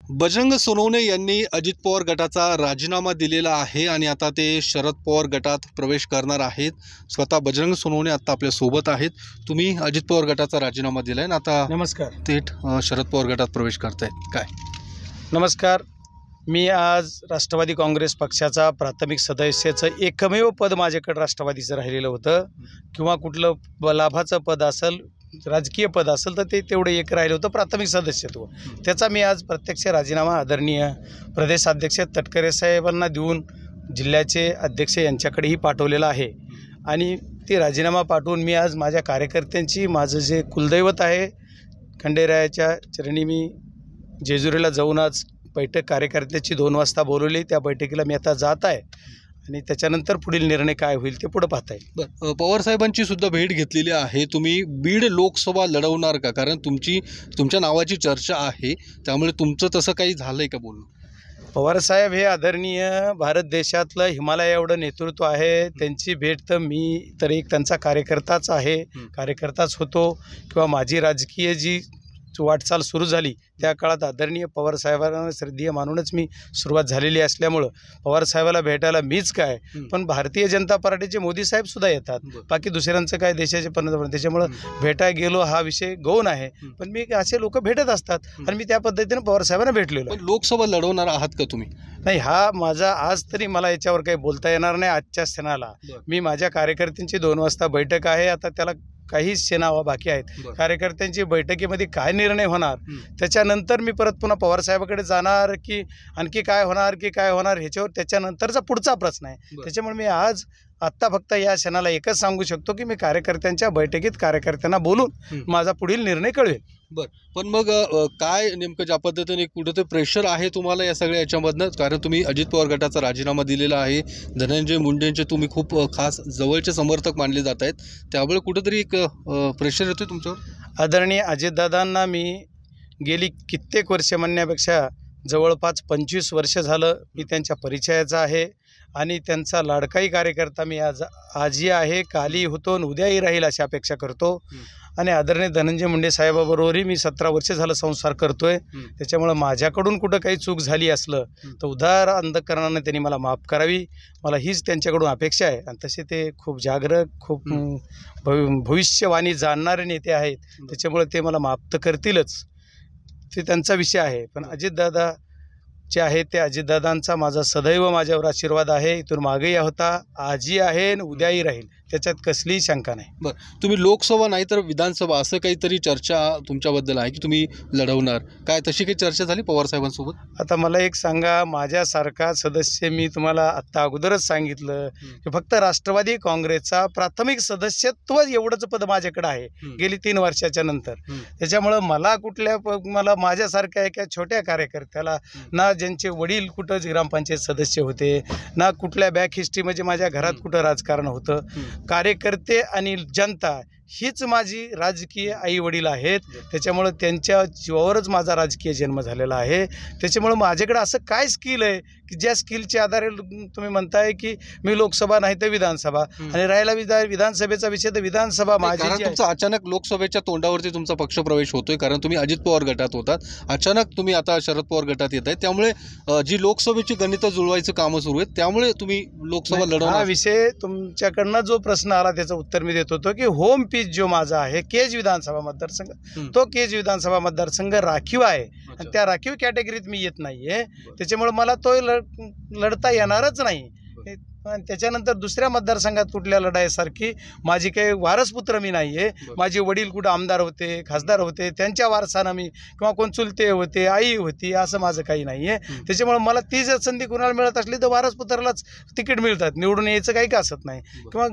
बजरंग सोनवणे यांनी अजित पवार गटाचा राजीनामा दिलेला आहे आणि आता ते शरद पवार गटात प्रवेश करणार आहेत। स्वतः बजरंग सोनवणे आता आपल्या सोबत आहेत। तुम्ही अजित पवार गटाचा राजीनामा दिलाय आणि आता नमस्कार थेट शरद पवार गटात प्रवेश करतायत काय? नमस्कार। मी आज राष्ट्रवादी काँग्रेस पक्षाचा प्राथमिक सदस्याचं एकमेव पद माझ्याकडे राष्ट्रवादीचं राहिलेलं होतं किंवा कुठलं लाभाचं पद असेल, राजकीय पद असेल तर ते तेवढं एक राहिलं होतं प्राथमिक सदस्यत्व। त्याचा मी आज प्रत्यक्ष राजीनामा आदरणीय प्रदेशाध्यक्ष तटकरे साहेबांना देऊन जिल्ह्याचे अध्यक्ष यांच्याकडेही पाठवलेला आहे आणि ते राजीनामा पाठवून मी आज माझ्या कार्यकर्त्यांची, माझं जे कुलदैवत आहे खंडेरायाच्या चरणी मी जेजुरीला जाऊन आज बैठक कार्यकर्त्याची 2 वाजता बोलवली। त्या बैठकीला मी आता जात आहे आणि त्याच्यानंतर पुढील निर्णय काय होईल ते पुढे पाहता येईल। पवार साहेबांची सुद्धा भेट घेतलेली आहे। तुम्ही बीड लोकसभा लढवणार का? कारण तुमच्या नावाची चर्चा आहे, त्यामुळे तुमचं तसं काही झालंय का बोलणं? पवार साहेब हे आदरणीय भारत देशातलं हिमालय एवढं नेतृत्व आहे, त्यांची भेट तर मी तर एक त्यांचा कार्यकर्ताच आहे, कार्यकर्ताच होतो किंवा माझी राजकीय जी वाटचाल सुरू झाली त्या काळात आदरणीय पवार साहेबांना श्रद्धेय मानूनच मी सुरुवात झालेली असल्यामुळं पवार साहेबाला भेटायला मीच काय, पण भारतीय जनता पार्टीचे मोदी साहेब सुद्धा येतात, बाकी दुसऱ्यांचं काय देशाचे पंतप्रधान, त्याच्यामुळं भेटाय गेलो हा विषय गौण आहे, पण मी असे लोक भेटत असतात आणि मी त्या पद्धतीने पवार साहेबांना भेटलेलो। लोकसभा लढवणार आहात का तुम्ही? नाही, हा माझा आज तरी मला याच्यावर काही बोलता येणार नाही। आजच्या क्षणाला मी माझ्या कार्यकर्त्यांची 2 वाजता बैठक आहे, आता त्याला काही सेनावा बाकी आहेत। कार्यकर्त्यांची बैठकीमध्ये काय निर्णय होणार त्याच्यानंतर मी परत पुन्हा पवार साहेबाकडे जाणार की आणखी काय होणार ह्याच्यावर त्याच्यानंतरचा पुढचा प्रश्न आहे। त्याच्यामुळे मी आज आत्ता फक्त या क्षणाला एकच सांगू शकतो की मी कार्यकर्त्यांच्या बैठकीत कार्यकर्त्यांना बोलून माझा पुढील निर्णय कळवेल। पण मग काय नेमकं ज्या पद्धतीने कुठं ते प्रेशर आहे तुम्हाला या सगळ्या याच्यामधनं? कारण तुम्ही अजित पवार गटाचा राजीनामा दिलेला आहे, धनंजय मुंडेंचे तुम्ही खूप खास जवळचे समर्थक मानले जात आहेत, त्यामुळे कुठंतरी एक प्रेशर येतोय तुमच्यावर? आदरणीय अजितदादांना मी गेली कित्येक वर्ष म्हणण्यापेक्षा जवळपास 25 वर्ष झालं मी त्यांच्या परिचयाचा आहे आणि त्यांचा लाडकाही कार्यकर्ता मी आजही आहे, कालही होतो आणि उद्याही राहील अशी अपेक्षा करतो। आणि आदरणीय धनंजय मुंडे साहेबाबरोबरही मी 17 वर्ष झालं संसार करतोय, त्याच्यामुळं माझ्याकडून कुठं काही चूक झाली असलं तर उदार अंधकरणाने त्यांनी मला माफ करावी, मला हीच त्यांच्याकडून अपेक्षा आहे। आणि तसे ते खूप जागरूक, खूप भविष्यवाणी जाणणारे नेते आहेत, त्याच्यामुळे ते मला माफ तर करतीलच, ते त्यांचा विषय आहे। पण अजितदादा जे आहे ते अजितदादांचा माझा सदैव माझ्यावर आशीर्वाद आहे, इथून मागेही होता, आजही आहे आणि उद्याही राहील, त्याच्यात कसलीही शंका नाही। तुम्ही लोकसभा नाही तर विधानसभा असं काहीतरी चर्चा तुमच्याबद्दल आहे की तुम्ही लढवणार काय? तशी काही चर्चा झाली पवार साहेबांसोबत? आता मला एक सांगा, माझ्यासारखा सदस्य, मी तुम्हाला आत्ता अगोदरच सांगितलं की फक्त राष्ट्रवादी काँग्रेसचा प्राथमिक सदस्यत्व एवढंच पद माझ्याकडे आहे गेली 3 वर्षाच्या नंतर। त्याच्यामुळं मला माझ्यासारख्या एका छोट्या कार्यकर्त्याला, ना ज्यांचे वडील कुठं ग्रामपंचायत सदस्य होते, ना कुठल्या बॅक हिस्ट्री म्हणजे माझ्या घरात कुठं राजकारण होतं, कार्यकर्ते आणि जनता हीच माझी राजकीय आई वडील आहेत, त्याच्यामुळं त्यांच्या जीवावरच माझा राजकीय जन्म झालेला आहे। त्याच्यामुळं माझ्याकडे असं काय स्किल आहे की ज्या स्किलच्या आधारे तुम्ही म्हणताय की मी लोकसभा नाही तर विधानसभा, आणि राहिला विधानसभेचा विषय तर विधानसभा माझी। तुमचा अचानक लोकसभेच्या तोंडावरती तुमचा पक्षप्रवेश होतोय, कारण तुम्ही अजित पवार गटात होतात, अचानक तुम्ही आता शरद पवार गटात येत आहे, त्यामुळे जी लोकसभेची गणितं जुळवायचं कामं सुरू आहेत, त्यामुळे तुम्ही लोकसभा लढवणार? हा विषय तुमच्याकडनं जो प्रश्न आला त्याचं उत्तर मी देत होतो की होम पीच जो माझा आहे केज विधानसभा मतदारसंघ, तो केज विधानसभा मतदारसंघ राखीव आहे आणि त्या राखीव कॅटेगरीत मी येत नाहीये, त्याच्यामुळे मला तो लढता येणारच नाही। आणि त्याच्यानंतर दुसऱ्या मतदारसंघात कुठल्या लढाईसारखी माझी काही वारसपुत्र मी नाही आहे, माझे वडील कुठं आमदार होते, खासदार होते, त्यांच्या वारसानं मी किंवा कोण चुलते होते, आई होती, असं माझं काही नाही आहे। त्याच्यामुळे मला ती जर संधी कुणाला मिळत असली तर वारसपुत्रालाच तिकीट मिळतात, निवडून यायचं काही का असत नाही। किंवा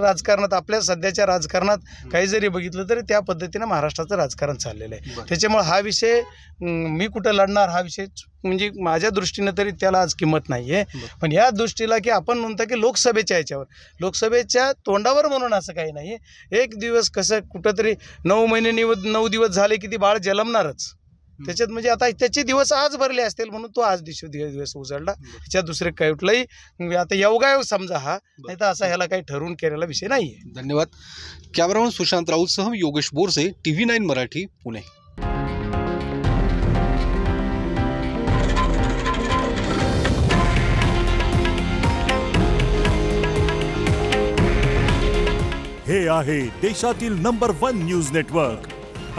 राजकारणात, आपल्या सध्याच्या राजकारणात काही जरी बघितलं तरी त्या पद्धतीनं महाराष्ट्राचं राजकारण चाललेलं आहे। त्याच्यामुळे हा विषय मी कुठं लढणार हा विषय म्हणजे माझ्या दृष्टीनं तरी त्याला आज किंमत नाही आहे। पण या दृष्टीला की आपण म्हणतो की लोकसभेच्या याच्यावर, लोकसभेच्या तोंडावर म्हणून असं काही नाही आहे। एक दिवस कसं कुठंतरी 9 महिने 9 दिवस झाले की ती बाळ जन्मणारच, त्याच्यात म्हणजे आता त्याचे दिवस आज भरले असतील म्हणून तो आज दिवस उजळला, ह्याच्यात दुसरे काही कुठलंही आता योगायोग समजा हा, नाही तर असा ह्याला काही ठरवून केलेला विषय नाही आहे। धन्यवाद। कॅमेरामन सुशांत राऊतसह योगेश बोरसे, TV9 मराठी, पुणे। हे आहे देशातील नंबर 1 न्यूज नेटवर्क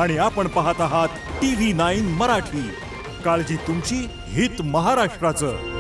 आणि आपण पाहत आहात TV9 मराठी. काळजी तुमची, हित महाराष्ट्राचं.